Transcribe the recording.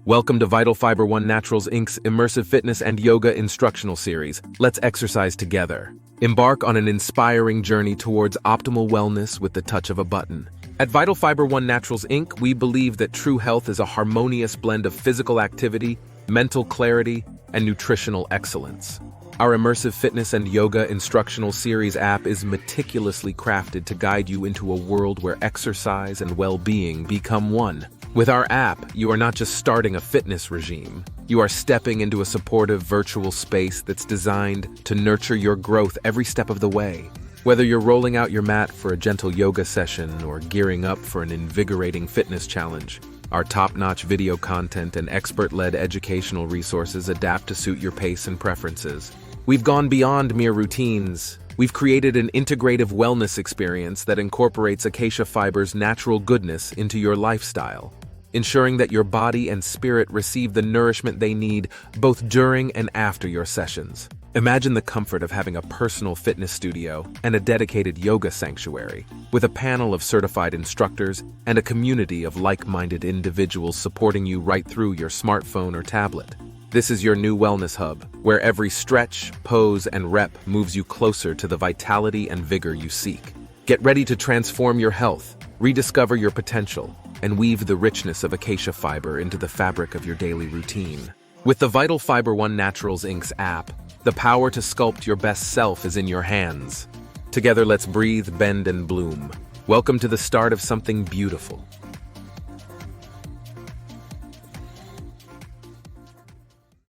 Welcome to Vital Fiber One Naturals Inc.'s Immersive Fitness and Yoga Instructional Series. Let's exercise together. Embark on an inspiring journey towards optimal wellness with the touch of a button. At Vital Fiber One Naturals Inc., we believe that true health is a harmonious blend of physical activity, mental clarity, and nutritional excellence. Our Immersive Fitness and Yoga Instructional Series app is meticulously crafted to guide you into a world where exercise and well-being become one. With our app, you are not just starting a fitness regime. You are stepping into a supportive virtual space that's designed to nurture your growth every step of the way. Whether you're rolling out your mat for a gentle yoga session or gearing up for an invigorating fitness challenge, our top-notch video content and expert-led educational resources adapt to suit your pace and preferences. We've gone beyond mere routines. We've created an integrative wellness experience that incorporates acacia fiber's natural goodness into your lifestyle, ensuring that your body and spirit receive the nourishment they need both during and after your sessions. Imagine the comfort of having a personal fitness studio and a dedicated yoga sanctuary, with a panel of certified instructors and a community of like-minded individuals supporting you right through your smartphone or tablet. This is your new wellness hub, where every stretch, pose, and rep moves you closer to the vitality and vigor you seek. Get ready to transform your health, rediscover your potential, and weave the richness of acacia fiber into the fabric of your daily routine. With the Vital Fiber One Naturals Inc.'s app, the power to sculpt your best self is in your hands. Together, let's breathe, bend, and bloom. Welcome to the start of something beautiful.